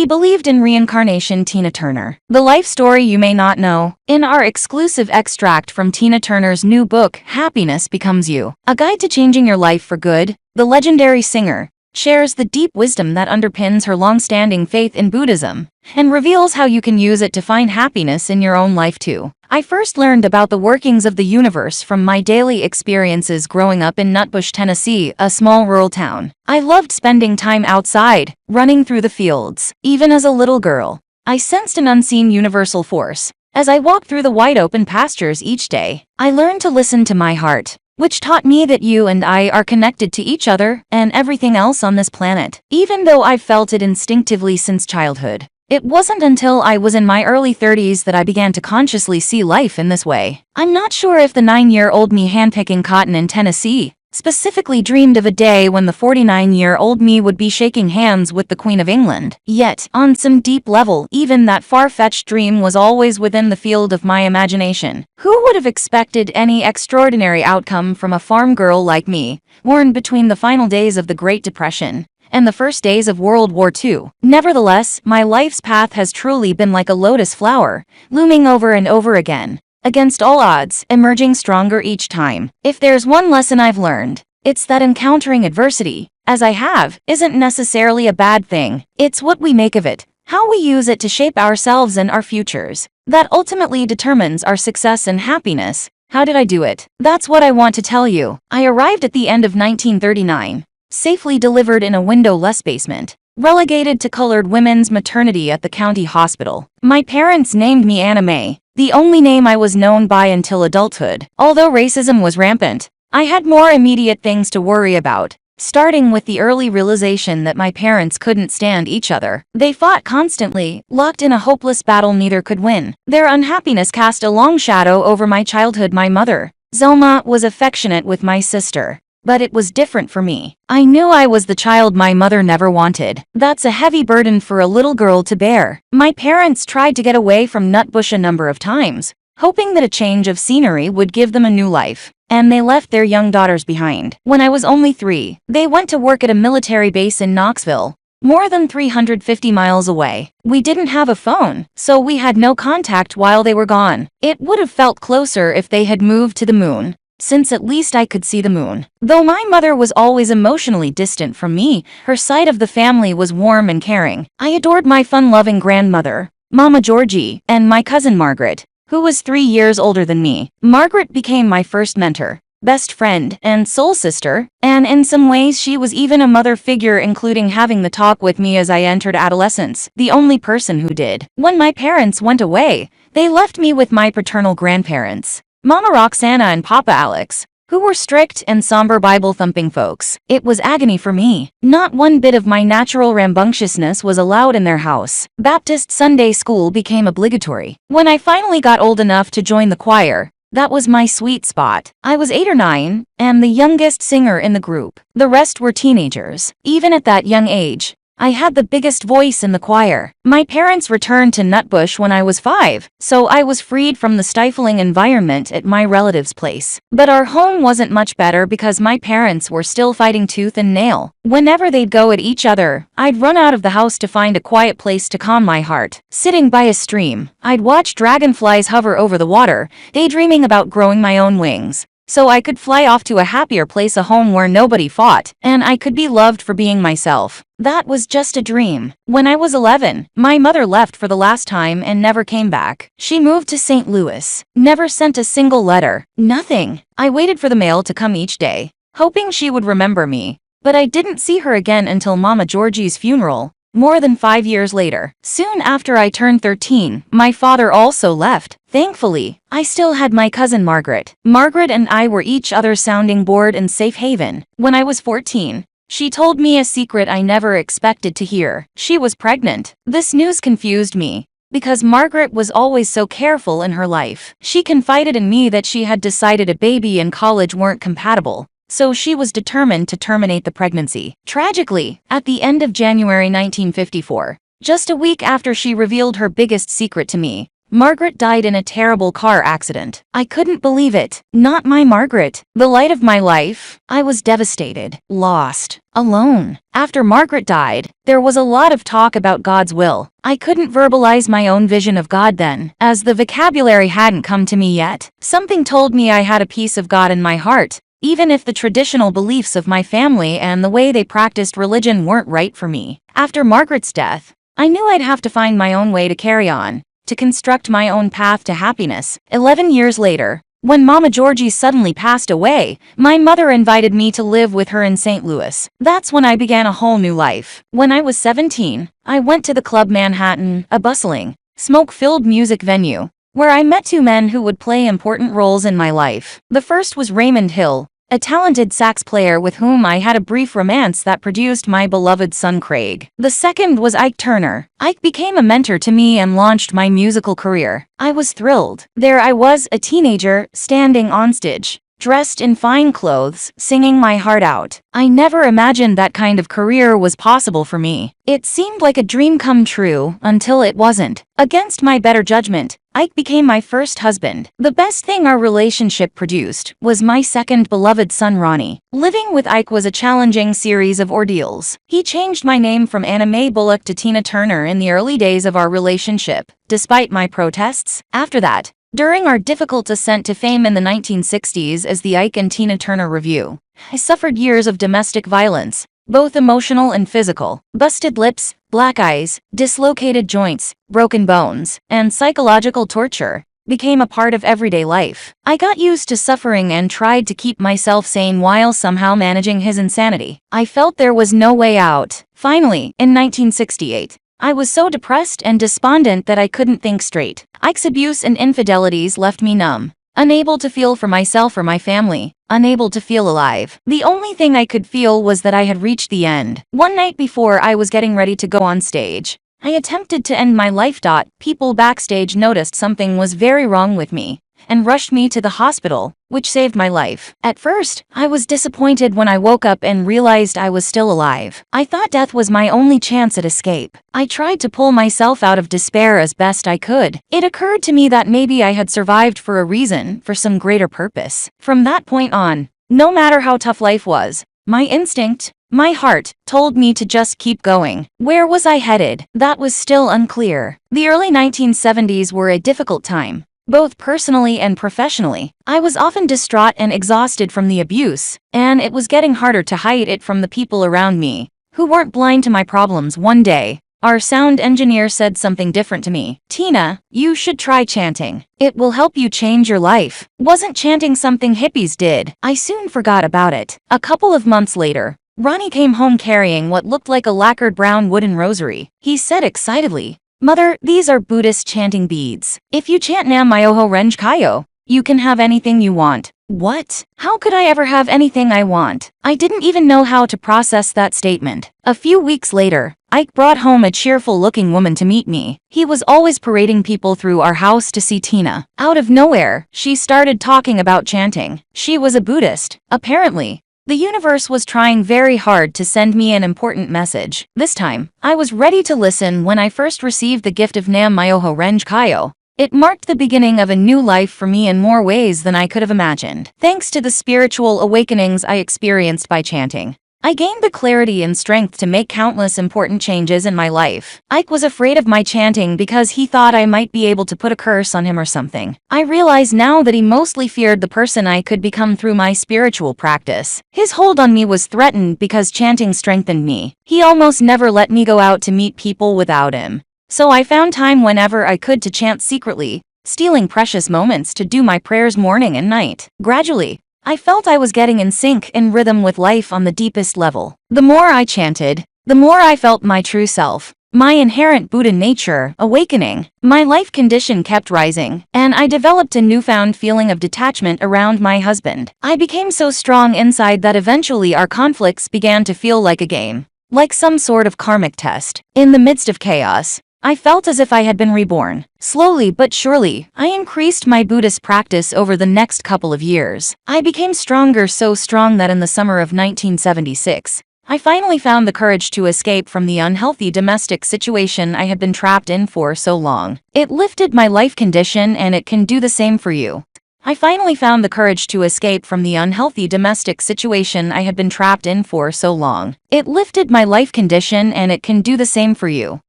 believed in reincarnation. Tina Turner. The life story you may not know. In our exclusive extract from Tina Turner's new book, Happiness Becomes You, A Guide to Changing Your Life for Good, the legendary singer shares the deep wisdom that underpins her long-standing faith in Buddhism and reveals how you can use it to find happiness in your own life too. I first learned about the workings of the universe from my daily experiences growing up in Nutbush, Tennessee, a small rural town. I loved spending time outside, running through the fields. Even as a little girl, I sensed an unseen universal force. As I walked through the wide-open pastures each day, I learned to listen to my heart, which taught me that you and I are connected to each other and everything else on this planet. Even though I've felt it instinctively since childhood, it wasn't until I was in my early 30s that I began to consciously see life in this way. I'm not sure if the 9-year-old me handpicking cotton in Tennessee specifically dreamed of a day when the 49-year-old me would be shaking hands with the Queen of England. Yet, on some deep level, even that far-fetched dream was always within the field of my imagination. Who would have expected any extraordinary outcome from a farm girl like me, born between the final days of the Great Depression and the first days of World War II? Nevertheless, my life's path has truly been like a lotus flower, looming over and over again, against all odds, emerging stronger each time. If there's one lesson I've learned, it's that encountering adversity, as I have, isn't necessarily a bad thing. It's what we make of it, how we use it to shape ourselves and our futures, that ultimately determines our success and happiness. How did I do it? That's what I want to tell you. I arrived at the end of 1939, safely delivered in a windowless basement, relegated to colored women's maternity at the county hospital. My parents named me Anna Mae, the only name I was known by until adulthood. Although racism was rampant, I had more immediate things to worry about, starting with the early realization that my parents couldn't stand each other. They fought constantly, locked in a hopeless battle neither could win. Their unhappiness cast a long shadow over my childhood. My mother, Zelma, was affectionate with my sister, but it was different for me. I knew I was the child my mother never wanted. That's a heavy burden for a little girl to bear. My parents tried to get away from Nutbush a number of times, hoping that a change of scenery would give them a new life, and they left their young daughters behind. When I was only 3, they went to work at a military base in Knoxville, more than 350 miles away. We didn't have a phone, so we had no contact while they were gone. It would have felt closer if they had moved to the moon, since at least I could see the moon. Though my mother was always emotionally distant from me, her side of the family was warm and caring. I adored my fun-loving grandmother, Mama Georgie, and my cousin Margaret, who was 3 years older than me. Margaret became my first mentor, best friend, and soul sister, and in some ways she was even a mother figure, including having the talk with me as I entered adolescence, the only person who did. When my parents went away, they left me with my paternal grandparents, Mama Roxana and Papa Alex, who were strict and somber Bible-thumping folks. It was agony for me. Not one bit of my natural rambunctiousness was allowed in their house. Baptist Sunday school became obligatory. When I finally got old enough to join the choir, that was my sweet spot. I was 8 or 9, and the youngest singer in the group. The rest were teenagers. Even at that young age, I had the biggest voice in the choir. My parents returned to Nutbush when I was 5, so I was freed from the stifling environment at my relative's place. But our home wasn't much better because my parents were still fighting tooth and nail. Whenever they'd go at each other, I'd run out of the house to find a quiet place to calm my heart. Sitting by a stream, I'd watch dragonflies hover over the water, daydreaming about growing my own wings, so I could fly off to a happier place, a home where nobody fought, and I could be loved for being myself. That was just a dream. When I was 11, my mother left for the last time and never came back. She moved to St. Louis, never sent a single letter, nothing. I waited for the mail to come each day, hoping she would remember me, but I didn't see her again until Mama Georgie's funeral, more than 5 years later. Soon after I turned 13, my father also left. Thankfully, I still had my cousin Margaret. Margaret and I were each other's sounding board and safe haven. When I was 14, she told me a secret I never expected to hear. She was pregnant. This news confused me, because Margaret was always so careful in her life. She confided in me that she had decided a baby and college weren't compatible, so she was determined to terminate the pregnancy. Tragically, at the end of January 1954, just a week after she revealed her biggest secret to me, Margaret died in a terrible car accident. I couldn't believe it. Not my Margaret. The light of my life. I was devastated, lost, alone. After Margaret died, there was a lot of talk about God's will. I couldn't verbalize my own vision of God then, as the vocabulary hadn't come to me yet. Something told me I had a piece of God in my heart, even if the traditional beliefs of my family and the way they practiced religion weren't right for me. After Margaret's death, I knew I'd have to find my own way to carry on, to construct my own path to happiness. 11 years later, when Mama Georgie suddenly passed away, my mother invited me to live with her in St. Louis. That's when I began a whole new life. When I was 17, I went to the Club Manhattan, a bustling, smoke-filled music venue, where I met two men who would play important roles in my life. The first was Raymond Hill, a talented sax player with whom I had a brief romance that produced my beloved son Craig. The second was Ike Turner. Ike became a mentor to me and launched my musical career. I was thrilled. There I was, a teenager, standing on stage, dressed in fine clothes, singing my heart out. I never imagined that kind of career was possible for me. It seemed like a dream come true, until it wasn't. Against my better judgment, Ike became my first husband. The best thing our relationship produced was my second beloved son Ronnie. Living with Ike was a challenging series of ordeals. He changed my name from Anna Mae Bullock to Tina Turner in the early days of our relationship, despite my protests. After that, during our difficult ascent to fame in the 1960s as the Ike and Tina Turner Review, I suffered years of domestic violence, both emotional and physical. Busted lips, black eyes, dislocated joints, broken bones, and psychological torture became a part of everyday life. I got used to suffering and tried to keep myself sane while somehow managing his insanity. I felt there was no way out. Finally, in 1968, I was so depressed and despondent that I couldn't think straight. Ike's abuse and infidelities left me numb, unable to feel for myself or my family, unable to feel alive. The only thing I could feel was that I had reached the end. One night before I was getting ready to go on stage, I attempted to end my life. People backstage noticed something was very wrong with me and rushed me to the hospital, which saved my life. At first, I was disappointed when I woke up and realized I was still alive. I thought death was my only chance at escape. I tried to pull myself out of despair as best I could. It occurred to me that maybe I had survived for a reason, for some greater purpose. From that point on, no matter how tough life was, my instinct, my heart, told me to just keep going. Where was I headed? That was still unclear. The early 1970s were a difficult time, both personally and professionally. I was often distraught and exhausted from the abuse, and it was getting harder to hide it from the people around me, who weren't blind to my problems. One day, our sound engineer said something different to me. "Tina, you should try chanting. It will help you change your life." Wasn't chanting something hippies did? I soon forgot about it. A couple of months later, Ronnie came home carrying what looked like a lacquered brown wooden rosary. He said excitedly, "Mother, these are Buddhist chanting beads. If you chant Nam Myoho Renge Kyo, you can have anything you want." What? How could I ever have anything I want? I didn't even know how to process that statement. A few weeks later, Ike brought home a cheerful-looking woman to meet me. He was always parading people through our house to see Tina. Out of nowhere, she started talking about chanting. She was a Buddhist, apparently. The universe was trying very hard to send me an important message. This time, I was ready to listen when I first received the gift of Nam Myoho Renge Kyo. It marked the beginning of a new life for me in more ways than I could have imagined. Thanks to the spiritual awakenings I experienced by chanting, I gained the clarity and strength to make countless important changes in my life. Ike was afraid of my chanting because he thought I might be able to put a curse on him or something. I realize now that he mostly feared the person I could become through my spiritual practice. His hold on me was threatened because chanting strengthened me. He almost never let me go out to meet people without him. So I found time whenever I could to chant secretly, stealing precious moments to do my prayers morning and night. Gradually, I felt I was getting in sync and rhythm with life on the deepest level. The more I chanted, the more I felt my true self, my inherent Buddha nature, awakening. My life condition kept rising, and I developed a newfound feeling of detachment around my husband. I became so strong inside that eventually our conflicts began to feel like a game, like some sort of karmic test. In the midst of chaos, I felt as if I had been reborn. Slowly but surely, I increased my Buddhist practice over the next couple of years. I became stronger, so strong that in the summer of 1976, I finally found the courage to escape from the unhealthy domestic situation I had been trapped in for so long. It lifted my life condition, and it can do the same for you. I finally found the courage to escape from the unhealthy domestic situation I had been trapped in for so long. It lifted my life condition, and it can do the same for you.